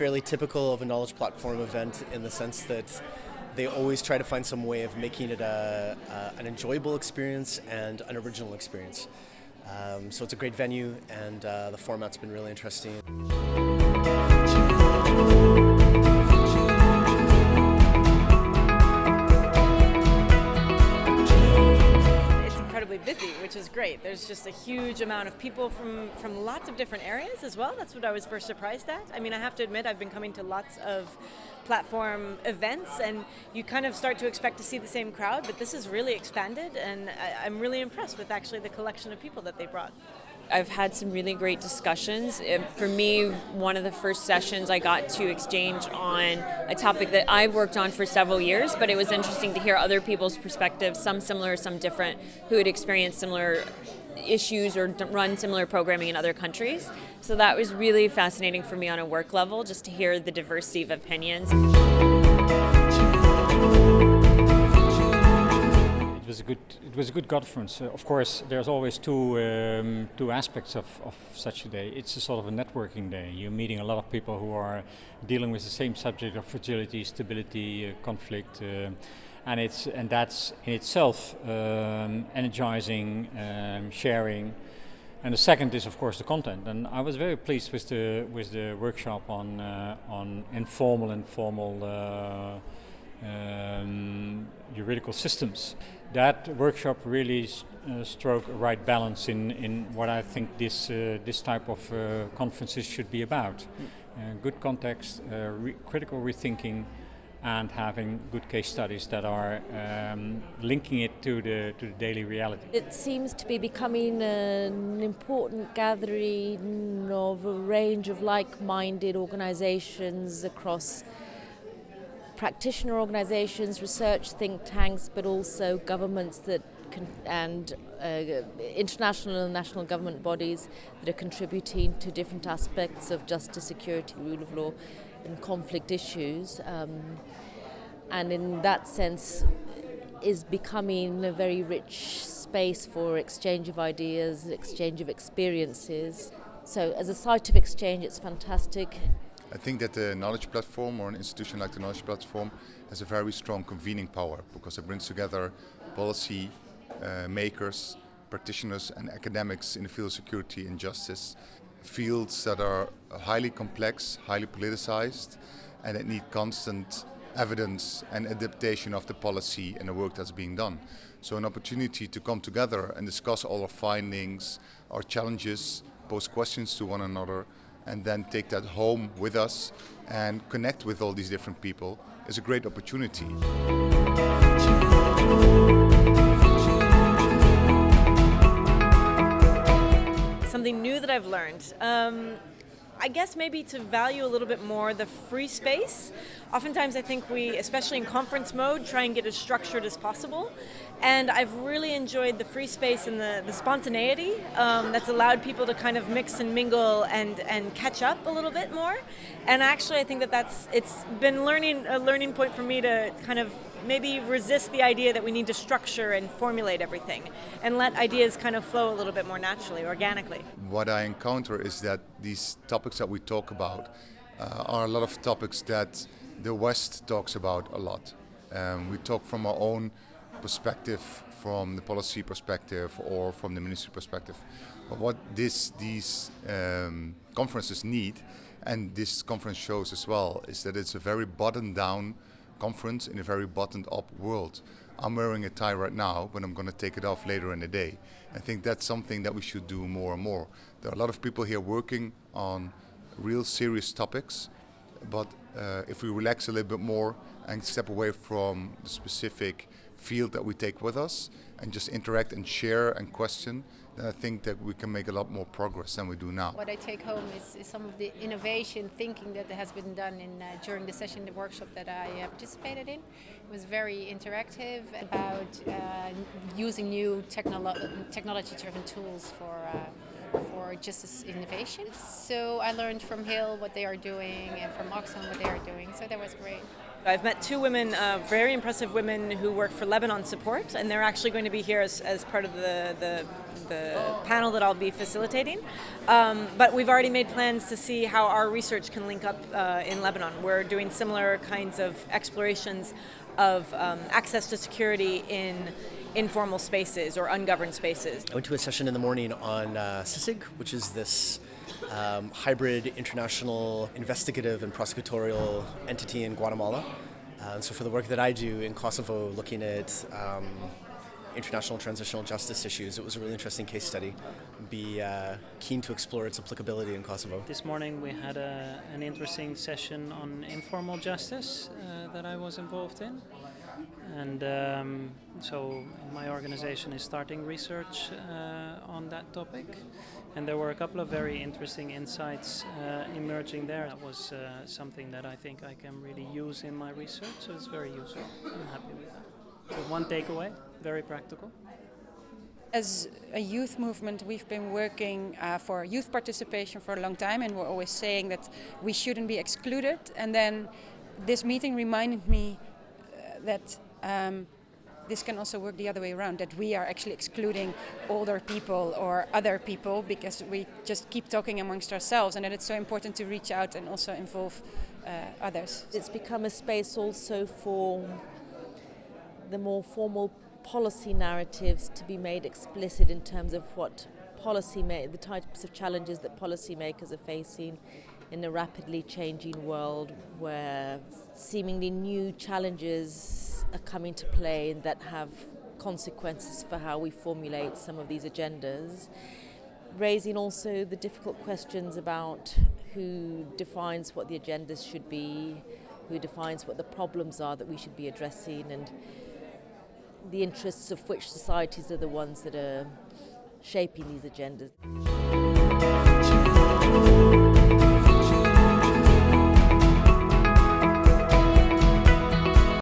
fairly typical of a knowledge platform event in the sense that they always try to find some way of making it an enjoyable experience and an original experience. So it's a great venue, and the format's been really interesting. Busy, which is great. There's just a huge amount of people from lots of different areas as well. That's what I was first surprised at. I mean, I have to admit, I've been coming to lots of platform events, and you kind of start to expect to see the same crowd, but this is really expanded, and I'm really impressed with actually the collection of people that they brought. I've had some really great discussions. For me, one of the first sessions I got to exchange on a topic that I've worked on for several years, but it was interesting to hear other people's perspectives, some similar, some different, who had experienced similar issues or run similar programming in other countries. So that was really fascinating for me on a work level, just to hear the diversity of opinions. It was a good conference. Of course, there's always two aspects of such a day. It's a sort of a networking day. You're meeting a lot of people who are dealing with the same subject of fragility, stability, conflict, and that's in itself energizing, sharing. And the second is, of course, the content. And I was very pleased with the workshop on informal and formal juridical systems. That workshop really struck a right balance in what I think this type of conferences should be about. Good context, critical rethinking, and having good case studies that are linking it to the daily reality. It seems to be becoming an important gathering of a range of like-minded organizations across practitioner organizations, research think tanks, but also governments and international and national government bodies that are contributing to different aspects of justice, security, rule of law, and conflict issues. And in that sense, is becoming a very rich space for exchange of ideas, exchange of experiences. So as a site of exchange, it's fantastic. I think that the knowledge platform, or an institution like the knowledge platform, has a very strong convening power because it brings together policy makers, practitioners and academics in the field of security and justice, fields that are highly complex, highly politicized, and that need constant evidence and adaptation of the policy and the work that's being done. So an opportunity to come together and discuss all our findings, our challenges, pose questions to one another, and then take that home with us and connect with all these different people is a great opportunity. Something new that I've learned. I guess maybe to value a little bit more the free space. Oftentimes I think we, especially in conference mode, try and get as structured as possible. And I've really enjoyed the free space and the spontaneity that's allowed people to kind of mix and mingle and catch up a little bit more. And actually I think it's been a learning point for me to kind of maybe resist the idea that we need to structure and formulate everything and let ideas kind of flow a little bit more naturally, organically. What I encounter is that these topics that we talk about are a lot of topics that the West talks about a lot. We talk from our own perspective, from the policy perspective or from the ministry perspective. But what these conferences need, and this conference shows as well, is that it's a very buttoned down conference in a very buttoned up world. I'm wearing a tie right now, but I'm going to take it off later in the day. I think that's something that we should do more and more. There are a lot of people here working on real serious topics, but if we relax a little bit more and step away from the specific field that we take with us and just interact and share and question, then I think that we can make a lot more progress than we do now. What I take home is some of the innovation thinking that has been done during the session, the workshop that I participated in. It was very interactive about using new technology-driven tools for justice innovation. So I learned from Hill what they are doing and from Oxfam what they are doing, so that was great. I've met two women, very impressive women who work for Lebanon Support, and they're actually going to be here as part of the panel that I'll be facilitating. But we've already made plans to see how our research can link up in Lebanon. We're doing similar kinds of explorations of access to security in informal spaces or ungoverned spaces. I went to a session in the morning on CICIG, which is this hybrid international investigative and prosecutorial entity in Guatemala. So for the work that I do in Kosovo, looking at international transitional justice issues, it was a really interesting case study. Be keen to explore its applicability in Kosovo. This morning we had an interesting session on informal justice that I was involved in. And so my organization is starting research on that topic. And there were a couple of very interesting insights emerging there. That was something that I think I can really use in my research, so it's very useful. I'm happy with that. So one takeaway, very practical. As a youth movement, we've been working for youth participation for a long time, and we're always saying that we shouldn't be excluded. And then this meeting reminded me that this can also work the other way around, that we are actually excluding older people or other people because we just keep talking amongst ourselves, and that it's so important to reach out and also involve others. It's become a space also for the more formal policy narratives to be made explicit in terms of what the types of challenges that policymakers are facing in a rapidly changing world where seemingly new challenges are coming to play and that have consequences for how we formulate some of these agendas, raising also the difficult questions about who defines what the agendas should be, who defines what the problems are that we should be addressing, and the interests of which societies are the ones that are shaping these agendas.